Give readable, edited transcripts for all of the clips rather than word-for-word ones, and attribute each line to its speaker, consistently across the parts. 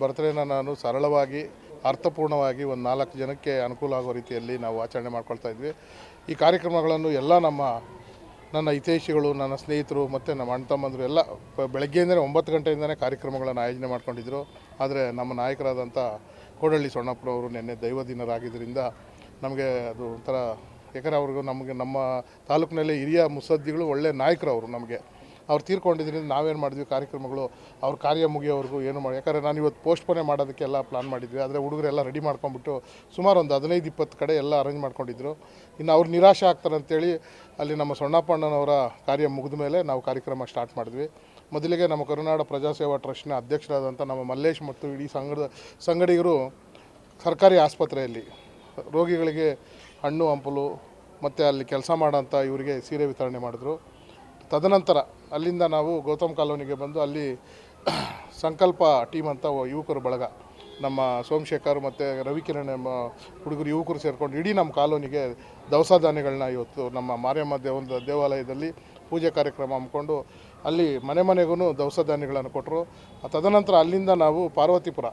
Speaker 1: ಬರ್ತ್ಡೇನ ನಾನು ಸರಳವಾಗಿ ಅರ್ಥಪೂರ್ಣವಾಗಿ ಒಂದು 4 ಜನಕ್ಕೆ ಅನುಕೂಲ ಆಗೋ ರೀತಿಯಲ್ಲಿ ನಾವು ಆಚರಣೆ ಮಾಡ್ಕೊಳ್ತಾ ಇದ್ವಿ. ಈ ಕಾರ್ಯಕ್ರಮಗಳನ್ನು ಎಲ್ಲ ನನ್ನ ಹಿತೈಷಿಗಳು, ನನ್ನ ಸ್ನೇಹಿತರು ಮತ್ತು ನಮ್ಮ ಅಣ್ಣ ತಮ್ಮಂದರು ಎಲ್ಲ ಬೆಳಗ್ಗೆಯಿಂದಲೇ 9 ಗಂಟೆಯಿಂದಲೇ ಕಾರ್ಯಕ್ರಮಗಳನ್ನು ಆಯೋಜನೆ ಮಾಡ್ಕೊಂಡಿದ್ದರು. ಆದರೆ ನಮ್ಮ ನಾಯಕರಾದಂಥ ಕೋಡಹಳ್ಳಿ ಸೊಣ್ಣಪ್ಪನವರು ನಿನ್ನೆ ದೈವದಿನರಾಗಿದ್ದರಿಂದ ನಮಗೆ ಅದು ಒಂಥರ, ಯಾಕಂದರೆ ಅವ್ರಿಗೂ ನಮ್ಮ ತಾಲೂಕಿನಲ್ಲಿ ಹಿರಿಯ ಮುತ್ಸದ್ದಿಗಳು, ಒಳ್ಳೆ ನಾಯಕರು ಅವರು. ಅವ್ರು ತೀರ್ಕೊಂಡಿದ್ದರಿಂದ ನಾವೇನು ಮಾಡಿದ್ವಿ, ಕಾರ್ಯಕ್ರಮಗಳು ಅವ್ರ ಕಾರ್ಯ ಮುಗಿಯೋವರೆಗೂ ಏನು ಮಾಡಿ, ಯಾಕಂದರೆ ನಾನು ಇವತ್ತು ಪೋಸ್ಟ್ಪೋನೇ ಮಾಡೋದಕ್ಕೆಲ್ಲ ಪ್ಲಾನ್ ಮಾಡಿದ್ವಿ. ಆದರೆ ಹುಡುಗರೆಲ್ಲ ರೆಡಿ ಮಾಡ್ಕೊಂಡ್ಬಿಟ್ಟು ಸುಮಾರು ಒಂದು 15-20 ಕಡೆ ಎಲ್ಲ ಅರೇಂಜ್ ಮಾಡ್ಕೊಂಡಿದ್ರು. ಇನ್ನು ಅವ್ರು ನಿರಾಶೆ ಆಗ್ತಾರೆ ಅಂತೇಳಿ ಅಲ್ಲಿ ನಮ್ಮ ಸೊಣ್ಣಪ್ಪಣ್ಣನವರ ಕಾರ್ಯ ಮುಗಿದ ಮೇಲೆ ನಾವು ಕಾರ್ಯಕ್ರಮ ಸ್ಟಾರ್ಟ್ ಮಾಡಿದ್ವಿ. ಮೊದಲಿಗೆ ನಮ್ಮ ಕರುನಾಡ ಪ್ರಜಾಸೇವಾ ಟ್ರಸ್ಟ್ನ ಅಧ್ಯಕ್ಷರಾದಂಥ ನಮ್ಮ ಮಲ್ಲೇಶ್ ಮತ್ತು ಇಡೀ ಸಂಗಡಿಗರು ಸರ್ಕಾರಿ ಆಸ್ಪತ್ರೆಯಲ್ಲಿ ರೋಗಿಗಳಿಗೆ ಹಣ್ಣು ಹಂಪಲು ಮತ್ತು ಅಲ್ಲಿ ಕೆಲಸ ಮಾಡೋಂಥ ಇವರಿಗೆ ಸೀರೆ ವಿತರಣೆ ಮಾಡಿದ್ರು. ತದನಂತರ ಅಲ್ಲಿಂದ ನಾವು ಗೌತಮ್ ಕಾಲೋನಿಗೆ ಬಂದು ಅಲ್ಲಿ ಸಂಕಲ್ಪ ಟೀಮ್ ಅಂತ ಯುವಕರು ಬಳಗ, ನಮ್ಮ ಸೋಮಶೇಖರ್ ಮತ್ತು ರವಿಕಿರಣ್ ಎಂಬ ಹುಡುಗರು ಯುವಕರು ಸೇರಿಕೊಂಡು ಇಡೀ ನಮ್ಮ ಕಾಲೋನಿಗೆ ದವಸ ಧಾನ್ಯಗಳನ್ನ ಇವತ್ತು ನಮ್ಮ ಮಾರಿಯಮ್ಮ ದೇವಾಲಯದಲ್ಲಿ ಪೂಜೆ ಕಾರ್ಯಕ್ರಮ ಹಮ್ಮಿಕೊಂಡು ಅಲ್ಲಿ ಮನೆಗೂ ದವಸ ಧಾನ್ಯಗಳನ್ನು ಕೊಟ್ಟರು. ತದನಂತರ ಅಲ್ಲಿಂದ ನಾವು ಪಾರ್ವತಿಪುರ,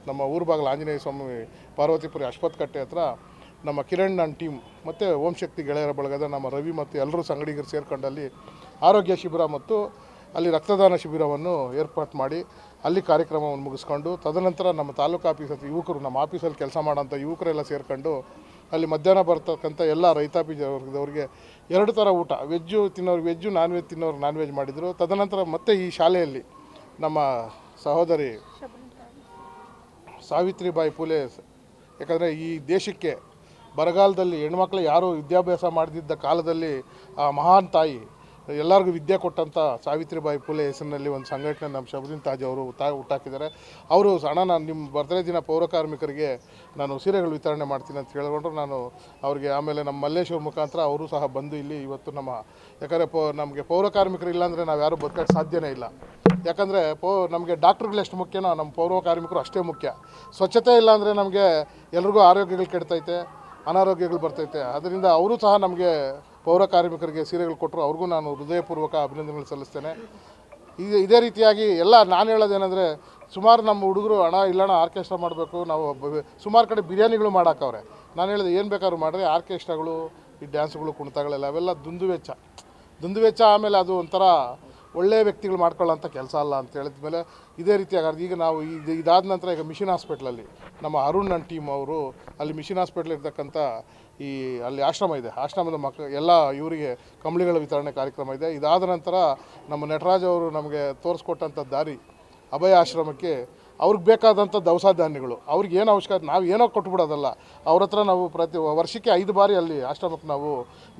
Speaker 1: ನಮ್ಮ ಊರು ಬಾಗಿಲು ಆಂಜನೇಯ ಸ್ವಾಮಿ ಪಾರ್ವತಿಪುರ ಅಶ್ವತ್ಥಕಟ್ಟೆ ಹತ್ರ ನಮ್ಮ ಕಿರಣ್ ನನ್ನ ಟೀಮ್ ಮತ್ತು ಓಂ ಶಕ್ತಿ ಗೆಳೆಯರ ಬಳಗದ ನಮ್ಮ ರವಿ ಮತ್ತು ಎಲ್ಲರೂ ಸಂಗಡಿಗರು ಸೇರ್ಕೊಂಡು ಅಲ್ಲಿ ಆರೋಗ್ಯ ಶಿಬಿರ ಮತ್ತು ಅಲ್ಲಿ ರಕ್ತದಾನ ಶಿಬಿರವನ್ನು ಏರ್ಪಾಟ್ ಮಾಡಿ ಅಲ್ಲಿ ಕಾರ್ಯಕ್ರಮವನ್ನು ಮುಗಿಸ್ಕೊಂಡು, ತದನಂತರ ನಮ್ಮ ತಾಲೂಕು ಆಫೀಸ್ ಹತ್ರ ಯುವಕರು, ನಮ್ಮ ಆಫೀಸಲ್ಲಿ ಕೆಲಸ ಮಾಡೋಂಥ ಯುವಕರೆಲ್ಲ ಸೇರ್ಕೊಂಡು ಅಲ್ಲಿ ಮಧ್ಯಾಹ್ನ ಬರ್ತಕ್ಕಂಥ ಎಲ್ಲ ರೈತಾಪಿ ವರ್ಗದವ್ರಿಗೆ 2 ಥರ ಊಟ, ವೆಜ್ಜು ತಿನ್ನೋರು ವೆಜ್ಜು, ನಾನ್ ವೆಜ್ ತಿನ್ನೋರು ನಾನ್ ವೆಜ್ ಮಾಡಿದರು. ತದನಂತರ ಮತ್ತೆ ಈ ಶಾಲೆಯಲ್ಲಿ ನಮ್ಮ ಸಹೋದರಿ ಸಾವಿತ್ರಿಬಾಯಿ ಫುಲೆ, ಯಾಕಂದರೆ ಈ ದೇಶಕ್ಕೆ ಬರಗಾಲದಲ್ಲಿ ಹೆಣ್ಮಕ್ಳು ಯಾರೂ ವಿದ್ಯಾಭ್ಯಾಸ ಮಾಡದಿದ್ದ ಕಾಲದಲ್ಲಿ ಆ ಮಹಾನ್ ತಾಯಿ ಎಲ್ಲರಿಗೂ ವಿದ್ಯೆ ಕೊಟ್ಟಂಥ ಸಾವಿತ್ರಿಬಾಯಿ ಫುಲೆ ಹೆಸರಿನಲ್ಲಿ ಒಂದು ಸಂಘಟನೆ ನಮ್ಮ ಶಬರಿನ್ ತಾಜ್ ಅವರು ಹುಟ್ಟಾಕಿದ್ದಾರೆ. ಅವರು ನಾನು ನಿಮ್ಮ ಬರ್ತ್ಡೇ ದಿನ ಪೌರ ಕಾರ್ಮಿಕರಿಗೆ ನಾನು ಸೀರೆಗಳು ವಿತರಣೆ ಮಾಡ್ತೀನಿ ಅಂತ ಹೇಳ್ಕೊಂಡ್ರು. ನಾನು ಅವ್ರಿಗೆ ಆಮೇಲೆ ನಮ್ಮ ಮಲ್ಲೇಶ್ವರ ಮುಖಾಂತರ ಅವರು ಸಹ ಬಂದು ಇಲ್ಲಿ ಇವತ್ತು ಯಾಕಂದರೆ ನಮಗೆ ಪೌರ ಕಾರ್ಮಿಕರು ಇಲ್ಲಾಂದರೆ ನಾವು ಯಾರೂ ಬದುಕೋಕ್ಕೆ ಸಾಧ್ಯನೇ ಇಲ್ಲ. ಯಾಕಂದರೆ ನಮಗೆ ಡಾಕ್ಟ್ರುಗಳು ಎಷ್ಟು ಮುಖ್ಯನೋ ನಮ್ಮ ಪೌರ ಕಾರ್ಮಿಕರು ಅಷ್ಟೇ ಮುಖ್ಯ. ಸ್ವಚ್ಛತೆ ಇಲ್ಲಾಂದರೆ ನಮಗೆ ಎಲ್ರಿಗೂ ಆರೋಗ್ಯಗಳು ಕೆಡ್ತೈತೆ, ಅನಾರೋಗ್ಯಗಳು ಬರ್ತೈತೆ. ಅದರಿಂದ ಅವರು ಸಹ ನಮಗೆ ಪೌರ ಕಾರ್ಮಿಕರಿಗೆ ಸೀರೆಗಳು ಕೊಟ್ಟರು. ಅವ್ರಿಗೂ ನಾನು ಹೃದಯಪೂರ್ವಕ ಅಭಿನಂದನೆಗಳು ಸಲ್ಲಿಸ್ತೇನೆ. ಇದೇ ರೀತಿಯಾಗಿ ಎಲ್ಲ ನಾನು ಹೇಳೋದೇನೆಂದರೆ, ಸುಮಾರು ನಮ್ಮ ಹುಡುಗರು ಹಣ ಇಲ್ಲಣ್ಣ ಆರ್ಕೆಸ್ಟ್ರಾ ಮಾಡಬೇಕು, ನಾವು ಸುಮಾರು ಕಡೆ ಬಿರಿಯಾನಿಗಳು ಮಾಡಾಕವ್ರೆ. ನಾನು ಹೇಳಿದೆ ಏನು ಬೇಕಾದ್ರೂ ಮಾಡಿರಿ, ಆರ್ಕೆಸ್ಟ್ರಾಗಳು, ಈ ಡ್ಯಾನ್ಸ್ಗಳು, ಕುಣಿತಗಳೆಲ್ಲ ಅವೆಲ್ಲ ದುಂದು ವೆಚ್ಚ. ಆಮೇಲೆ ಅದು ಒಂಥರ ಒಳ್ಳೆಯ ವ್ಯಕ್ತಿಗಳು ಮಾಡ್ಕೊಳ್ಳೋಂಥ ಕೆಲಸ ಅಲ್ಲ ಅಂತ ಹೇಳಿದ ಮೇಲೆ ಇದೇ ರೀತಿಯಾಗಿ ಈಗ ನಾವು ಇದಾದ ನಂತರ ಈಗ ಮಿಷನ್ ಹಾಸ್ಪಿಟ್ಲಲ್ಲಿ ನಮ್ಮ ಅರುಣ್ ನನ್ನ ಟೀಮ್ ಅವರು ಅಲ್ಲಿ ಮಿಷನ್ ಹಾಸ್ಪಿಟ್ಲ್ ಇರ್ತಕ್ಕಂಥ ಅಲ್ಲಿ ಆಶ್ರಮ ಇದೆ, ಆಶ್ರಮದ ಎಲ್ಲ ಇವರಿಗೆ ಕಂಬಳಿಗಳ ವಿತರಣೆ ಕಾರ್ಯಕ್ರಮ ಇದೆ. ಇದಾದ ನಂತರ ನಮ್ಮ ನಟರಾಜ್ ಅವರು ನಮಗೆ ತೋರಿಸ್ಕೊಟ್ಟಂಥ ದಾರಿ ಅಭಯ ಆಶ್ರಮಕ್ಕೆ ಅವ್ರಿಗೆ ಬೇಕಾದಂಥ ದವಸ ಧಾನ್ಯಗಳು, ಅವ್ರಿಗೆ ಏನು ಅವಶ್ಯಕತೆ ನಾವು ಏನೋ ಕೊಟ್ಬಿಡೋದಲ್ಲ. ಅವ್ರ ಹತ್ರ ನಾವು ಪ್ರತಿ ವರ್ಷಕ್ಕೆ 5 ಬಾರಿ ಅಲ್ಲಿ ಆಶ್ರಮಕ್ಕೆ ನಾವು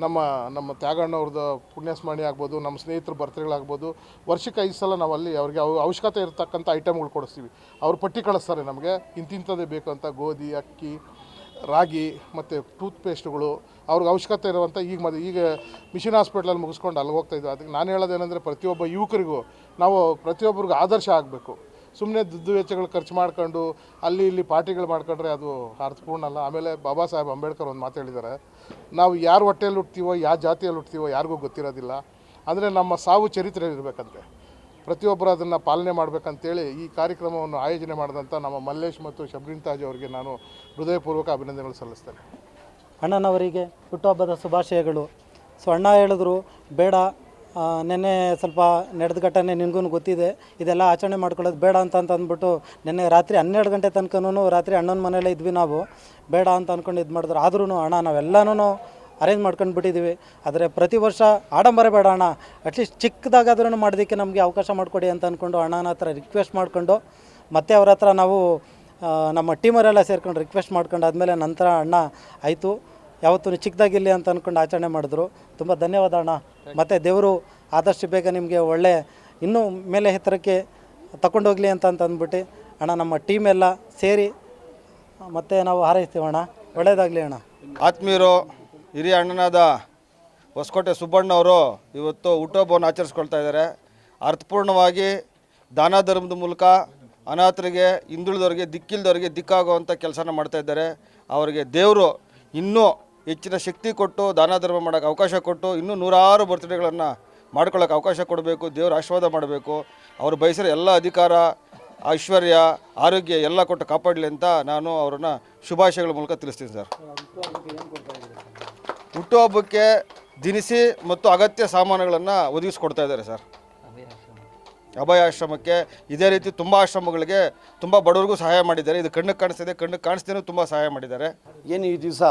Speaker 1: ನಮ್ಮ ತ್ಯಾಗಣ್ಣವ್ರದ್ದು ಪುಣ್ಯಸ್ಮರಣೆ ಆಗ್ಬೋದು, ನಮ್ಮ ಸ್ನೇಹಿತರ ಬರ್ತ್ಡೇಗಳಾಗ್ಬೋದು, ವರ್ಷಕ್ಕೆ 5 ಸಲ ನಾವು ಅಲ್ಲಿ ಅವ್ರಿಗೆ ಅವಶ್ಯಕತೆ ಇರತಕ್ಕಂಥ ಐಟಮ್ಗಳು ಕೊಡಿಸ್ತೀವಿ. ಅವ್ರು ಪಟ್ಟಿ ಕಳಿಸ್ತಾರೆ ನಮಗೆ, ಇಂತಿಂಥದ್ದೇ ಬೇಕು ಅಂತ, ಗೋಧಿ, ಅಕ್ಕಿ, ರಾಗಿ ಮತ್ತು ಟೂತ್ಪೇಸ್ಟ್ಗಳು ಅವ್ರಿಗೆ ಅವಶ್ಯಕತೆ ಇರುವಂಥ. ಈಗ ಮಿಷನ್ ಹಾಸ್ಪಿಟ್ಲಲ್ಲಿ ಮುಗಿಸ್ಕೊಂಡು ಅಲ್ಲಿ ಹೋಗ್ತಾಯಿದ್ವಿ. ಅದಕ್ಕೆ ನಾನು ಹೇಳೋದೇನೆಂದರೆ, ಪ್ರತಿಯೊಬ್ಬ ಯುವಕರಿಗೂ ನಾವು ಪ್ರತಿಯೊಬ್ಬರಿಗೂ ಆದರ್ಶ ಆಗಬೇಕು. ಸುಮ್ಮನೆ ದುಡ್ಡು ವೆಚ್ಚಗಳು ಖರ್ಚು ಮಾಡ್ಕೊಂಡು ಅಲ್ಲಿ ಇಲ್ಲಿ ಪಾರ್ಟಿಗಳು ಮಾಡ್ಕೊಂಡ್ರೆ ಅದು ಅರ್ಥಪೂರ್ಣ ಅಲ್ಲ. ಆಮೇಲೆ ಬಾಬಾ ಸಾಹೇಬ್ ಅಂಬೇಡ್ಕರ್ ಒಂದು ಮಾತು ಹೇಳಿದ್ದಾರೆ, ನಾವು ಯಾರು ಹೊಟ್ಟೆಯಲ್ಲಿ ಹುಟ್ತೀವೋ, ಯಾವ ಜಾತಿಯಲ್ಲಿ ಹುಟ್ತೀವೋ ಯಾರಿಗೂ ಗೊತ್ತಿರೋದಿಲ್ಲ. ಅಂದರೆ ನಮ್ಮ ಸಾವು ಚರಿತ್ರೆಯಲ್ಲಿ ಇರಬೇಕಂತೆ, ಪ್ರತಿಯೊಬ್ಬರು ಅದನ್ನು ಪಾಲನೆ ಮಾಡಬೇಕಂತೇಳಿ ಈ ಕಾರ್ಯಕ್ರಮವನ್ನು ಆಯೋಜನೆ ಮಾಡಿದಂಥ ನಮ್ಮ ಮಲ್ಲೇಶ್ ಮತ್ತು ಶಬರಿನ್ ತಾಜ್ ಅವರಿಗೆ ನಾನು ಹೃದಯಪೂರ್ವಕ ಅಭಿನಂದನೆಗಳು ಸಲ್ಲಿಸ್ತೇನೆ.
Speaker 2: ಅಣ್ಣನವರಿಗೆ ಹುಟ್ಟುಹಬ್ಬದ ಶುಭಾಶಯಗಳು. ಸೊ ಅಣ್ಣ ಹೇಳಿದ್ರು ಬೇಡ, ನೆನ್ನೆ ಸ್ವಲ್ಪ ನಡೆದ ಘಟನೆ ನಿನಗೂ ಗೊತ್ತಿದೆ, ಇದೆಲ್ಲ ಆಚರಣೆ ಮಾಡ್ಕೊಳ್ಳೋದು ಬೇಡ ಅಂತ ಅಂದ್ಬಿಟ್ಟು ನೆನ್ನೆ ರಾತ್ರಿ 12 ಗಂಟೆ ತನಕನೂ ರಾತ್ರಿ ಅಣ್ಣನ ಮನೆಯಲ್ಲೇ ಇದ್ವಿ. ನಾವು ಬೇಡ ಅಂತ ಅಂದ್ಕೊಂಡು ಇದು ಮಾಡಿದ್ರು. ಆದ್ರೂ ಅಣ್ಣ ನಾವೆಲ್ಲನೂ ಅರೇಂಜ್ ಮಾಡ್ಕೊಂಡು ಬಿಟ್ಟಿದ್ದೀವಿ. ಆದರೆ ಪ್ರತಿ ವರ್ಷ ಆಡಂಬರ ಬೇಡ ಅಣ್ಣ, ಅಟ್ಲೀಸ್ಟ್ ಚಿಕ್ಕದಾಗಾದ್ರೂ ಮಾಡೋದಕ್ಕೆ ನಮಗೆ ಅವಕಾಶ ಮಾಡಿಕೊಡಿ ಅಂತ ಅಂದ್ಕೊಂಡು ಅಣ್ಣನ ಹತ್ರ ರಿಕ್ವೆಸ್ಟ್ ಮಾಡಿಕೊಂಡು ಮತ್ತೆ ಅವ್ರ ಹತ್ರ ನಾವು ನಮ್ಮ ಟೀಮರೆಲ್ಲ ಸೇರ್ಕೊಂಡು ರಿಕ್ವೆಸ್ಟ್ ಮಾಡ್ಕೊಂಡು ಆದಮೇಲೆ ನಂತರ ಅಣ್ಣ ಆಯಿತು, ಯಾವತ್ತೂ ಚಿಕ್ಕದಾಗಿರಲಿ ಅಂತ ಅಂದ್ಕೊಂಡು ಆಚರಣೆ ಮಾಡಿದ್ರು. ತುಂಬ ಧನ್ಯವಾದ ಅಣ್ಣ. ಮತ್ತು ದೇವರು ಆದಷ್ಟು ಬೇಗ ನಿಮಗೆ ಒಳ್ಳೆ ಇನ್ನೂ ಮೇಲೆ ಎತ್ತರಕ್ಕೆ ತಗೊಂಡೋಗ್ಲಿ ಅಂತ ಅಂದ್ಬಿಟ್ಟು ಅಣ್ಣ ನಮ್ಮ ಟೀಮ್ ಎಲ್ಲ ಸೇರಿ ಮತ್ತೆ ನಾವು ಹಾರೈಸ್ತೀವಿ ಅಣ್ಣ. ಒಳ್ಳೆಯದಾಗಲಿ ಅಣ್ಣ.
Speaker 3: ಆತ್ಮೀಯರು, ಹಿರಿಯ ಅಣ್ಣನಾದ ಹೊಸಕೋಟೆ ಸುಬ್ಬಣ್ಣವರು ಇವತ್ತು ಹುಟ್ಟುಹಬ್ಬವನ್ನು ಆಚರಿಸ್ಕೊಳ್ತಾ ಇದ್ದಾರೆ. ಅರ್ಥಪೂರ್ಣವಾಗಿ ದಾನ ಧರ್ಮದ ಮೂಲಕ ಅನಾಥರಿಗೆ, ಹಿಂದುಳಿದವರಿಗೆ, ದಿಕ್ಕಿಲ್ದವರಿಗೆ ದಿಕ್ಕಾಗುವಂಥ ಕೆಲಸನ ಮಾಡ್ತಾಯಿದ್ದಾರೆ. ಅವರಿಗೆ ದೇವರು ಇನ್ನೂ ಹೆಚ್ಚಿನ ಶಕ್ತಿ ಕೊಟ್ಟು ದಾನ ಧರ್ಮ ಮಾಡೋಕ್ಕೆ ಅವಕಾಶ ಕೊಟ್ಟು ಇನ್ನೂ 100 ಬರ್ತ್ಡೇಗಳನ್ನು ಮಾಡ್ಕೊಳ್ಳೋಕೆ ಅವಕಾಶ ಕೊಡಬೇಕು. ದೇವರು ಆಶೀರ್ವಾದ ಮಾಡಬೇಕು. ಅವರು ಬಯಸಿರೋ ಎಲ್ಲ ಅಧಿಕಾರ ಐಶ್ವರ್ಯ ಆರೋಗ್ಯ ಎಲ್ಲ ಕೊಟ್ಟು ಕಾಪಾಡಲಿ ಅಂತ ನಾನು ಅವರನ್ನು ಶುಭಾಶಯಗಳ ಮೂಲಕ ತಿಳಿಸ್ತೀನಿ ಸರ್. ಹುಟ್ಟುಹಬ್ಬಕ್ಕೆ ದಿನಸಿ ಮತ್ತು ಅಗತ್ಯ ಸಾಮಾನುಗಳನ್ನು ಒದಗಿಸ್ಕೊಡ್ತಾ ಇದ್ದಾರೆ ಸರ್. ಅಭಯ ಆಶ್ರಮಕ್ಕೆ ಇದೇ ರೀತಿ ತುಂಬ ಆಶ್ರಮಗಳಿಗೆ ತುಂಬ ಬಡವರಿಗೂ ಸಹಾಯ ಮಾಡಿದ್ದಾರೆ. ಇದು ಕಣ್ಣಿಗೆ ಕಾಣಿಸ್ತಿದೆ, ಕಣ್ಣಿಗೆ ಕಾಣಿಸ್ದೇನೂ ತುಂಬ ಸಹಾಯ ಮಾಡಿದ್ದಾರೆ.
Speaker 4: ಏನು ಈ ದಿವಸ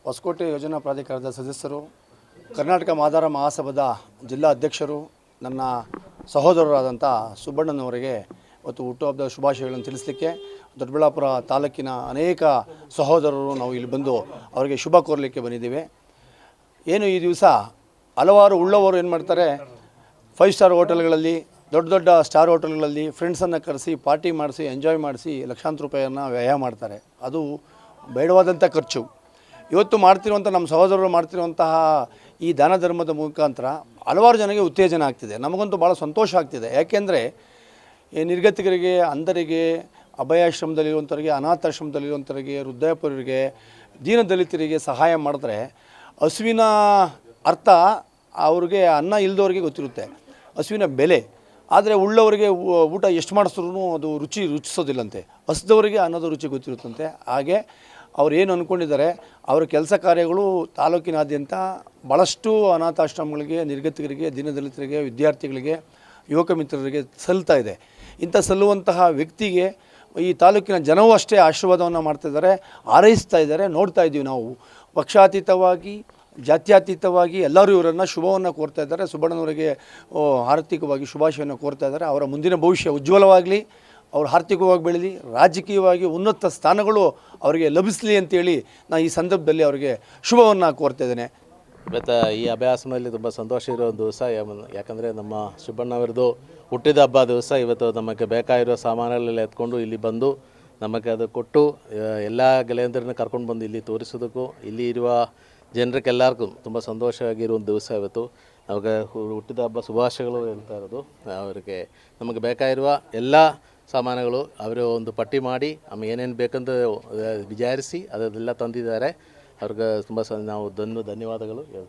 Speaker 4: ಹೊಸಕೋಟೆ ಯೋಜನಾ ಪ್ರಾಧಿಕಾರದ ಸದಸ್ಯರು, ಕರ್ನಾಟಕ ಮಾದಾರ ಮಹಾಸಭಾದ ಜಿಲ್ಲಾ ಅಧ್ಯಕ್ಷರು, ನನ್ನ ಸಹೋದರರಾದಂಥ ಸುಬ್ಬಣ್ಣನವರಿಗೆ ಇವತ್ತು ಹುಟ್ಟುಹಬ್ಬದ ಶುಭಾಶಯಗಳನ್ನು ತಿಳಿಸಲಿಕ್ಕೆ ದೊಡ್ಡಬಳ್ಳಾಪುರ ತಾಲೂಕಿನ ಅನೇಕ ಸಹೋದರರು ನಾವು ಇಲ್ಲಿ ಬಂದು ಅವರಿಗೆ ಶುಭ ಕೋರಲಿಕ್ಕೆ ಬಂದಿದ್ದೇವೆ. ಏನು ಈ ದಿವಸ ಹಲವಾರು ಉಳ್ಳವರು ಏನು ಮಾಡ್ತಾರೆ, 5 ಸ್ಟಾರ್ ಹೋಟೆಲ್ಗಳಲ್ಲಿ, ದೊಡ್ಡ ದೊಡ್ಡ ಸ್ಟಾರ್ ಹೋಟೆಲ್ಗಳಲ್ಲಿ ಫ್ರೆಂಡ್ಸನ್ನು ಕರೆಸಿ ಪಾರ್ಟಿ ಮಾಡಿಸಿ ಎಂಜಾಯ್ ಮಾಡಿಸಿ ಲಕ್ಷಾಂತರ ರೂಪಾಯಿಯನ್ನು ವ್ಯಯ ಮಾಡ್ತಾರೆ. ಅದು ಬೇಡವಾದಂಥ ಖರ್ಚು. ಇವತ್ತು ಮಾಡ್ತಿರುವಂಥ ನಮ್ಮ ಸಹೋದರರು ಮಾಡ್ತಿರುವಂತಹ ಈ ದಾನ ಧರ್ಮದ ಮುಖಾಂತರ ಹಲವಾರು ಜನರಿಗೆ ಉತ್ತೇಜನ ಆಗ್ತಿದೆ. ನಮಗಂತೂ ಭಾಳ ಸಂತೋಷ ಆಗ್ತಿದೆ. ಯಾಕೆಂದರೆ ಈ ನಿರ್ಗತಿಕರಿಗೆ, ಅಂಧರಿಗೆ, ಅಭಯಾಶ್ರಮದಲ್ಲಿರುವಂಥವ್ರಿಗೆ, ಅನಾಥಾಶ್ರಮದಲ್ಲಿರುವಂಥವ್ರಿಗೆ, ವೃದ್ಧಾಪ್ಯರಿಗೆ, ದೀನದಲಿತರಿಗೆ ಸಹಾಯ ಮಾಡಿದ್ರೆ ಹಸುವಿನ ಅರ್ಥ ಅವ್ರಿಗೆ ಅನ್ನ ಇಲ್ಲದವ್ರಿಗೆ ಗೊತ್ತಿರುತ್ತೆ, ಹಸುವಿನ ಬೆಲೆ. ಆದರೆ ಉಳ್ಳವರಿಗೆ ಊಟ ಎಷ್ಟು ಮಾಡಿಸಿದ್ರು ಅದು ರುಚಿಸೋದಿಲ್ಲಂತೆ. ಹಸಿದವರಿಗೆ ಅನ್ನೋದು ರುಚಿ ಗೊತ್ತಿರುತ್ತಂತೆ. ಹಾಗೆ ಅವ್ರು ಏನು ಅಂದ್ಕೊಂಡಿದ್ದಾರೆ, ಅವರ ಕೆಲಸ ಕಾರ್ಯಗಳು ತಾಲೂಕಿನಾದ್ಯಂತ ಭಾಳಷ್ಟು ಅನಾಥಾಶ್ರಮಗಳಿಗೆ, ನಿರ್ಗತಿಕರಿಗೆ, ದೀನದಲಿತರಿಗೆ, ವಿದ್ಯಾರ್ಥಿಗಳಿಗೆ, ಯುವಕ ಮಿತ್ರರಿಗೆ ಸಲ್ತಾ ಇದೆ. ಇಂಥ ಸಲ್ಲುವಂತಹ ವ್ಯಕ್ತಿಗೆ ಈ ತಾಲೂಕಿನ ಜನವೂ ಅಷ್ಟೇ ಆಶೀರ್ವಾದವನ್ನು ಮಾಡ್ತಾಯಿದ್ದಾರೆ, ಹಾರೈಸ್ತಾ ಇದ್ದಾರೆ. ನೋಡ್ತಾ ಇದ್ದೀವಿ ನಾವು. ಪಕ್ಷಾತೀತವಾಗಿ, ಜಾತ್ಯತೀತವಾಗಿ ಎಲ್ಲರೂ ಇವರನ್ನು ಶುಭವನ್ನು ಕೋರ್ತಾ ಇದ್ದಾರೆ. ಸುಬ್ಬಣ್ಣನವರಿಗೆ ಆರ್ಥಿಕವಾಗಿ ಶುಭಾಶಯವನ್ನು ಕೋರ್ತಾ ಇದ್ದಾರೆ. ಅವರ ಮುಂದಿನ ಭವಿಷ್ಯ ಉಜ್ವಲವಾಗಲಿ, ಅವರು ಆರ್ಥಿಕವಾಗಿ ಬೆಳೀಲಿ, ರಾಜಕೀಯವಾಗಿ ಉನ್ನತ ಸ್ಥಾನಗಳು ಅವರಿಗೆ ಲಭಿಸಲಿ ಅಂತೇಳಿ ನಾನು ಈ ಸಂದರ್ಭದಲ್ಲಿ ಅವರಿಗೆ ಶುಭವನ್ನು ಕೋರ್ತಾ ಇದ್ದೇನೆ.
Speaker 5: ಇವತ್ತು ಈ ಅಭ್ಯಾಸದಲ್ಲಿ ತುಂಬ ಸಂತೋಷ ಇರೋ ಒಂದು ದಿವಸ. ಯಾಕಂದರೆ ನಮ್ಮ ಸುಬ್ಬಣ್ಣವರದು ಹುಟ್ಟಿದ ಹಬ್ಬ ದಿವಸ. ಇವತ್ತು ನಮಗೆ ಬೇಕಾಗಿರೋ ಸಾಮಾನುಗಳೆಲ್ಲ ಎತ್ಕೊಂಡು ಇಲ್ಲಿ ಬಂದು ನಮಗೆ ಅದು ಕೊಟ್ಟು ಎಲ್ಲ ಗೆಳೆಯಂದರನ್ನ ಕರ್ಕೊಂಡು ಬಂದು ಇಲ್ಲಿ ತೋರಿಸೋದಕ್ಕೂ, ಇಲ್ಲಿ ಇರುವ ಜನರಿಗೆಲ್ಲರಿಗೂ ತುಂಬ ಸಂತೋಷವಾಗಿರೋ ಒಂದು ದಿವಸ ಇವತ್ತು. ನಮಗೆ ಹುಟ್ಟಿದ ಹಬ್ಬ ಶುಭಾಶಯಗಳು ಹೇಳ್ತಾ ಇರೋದು. ಅವರಿಗೆ ನಮಗೆ ಬೇಕಾಗಿರುವ ಎಲ್ಲ ಸಾಮಾನುಗಳು ಅವರು ಒಂದು ಪಟ್ಟಿ ಮಾಡಿ ಆಮೇಲೆ ಏನೇನು ಬೇಕಂತ ವಿಚಾರಿಸಿ ಅದೆಲ್ಲ ತಂದಿದ್ದಾರೆ. ಅವ್ರಿಗೆ ತುಂಬ ನಾವು ಧನ್ಯವಾದಗಳು ಹೇಳ್ತೀವಿ.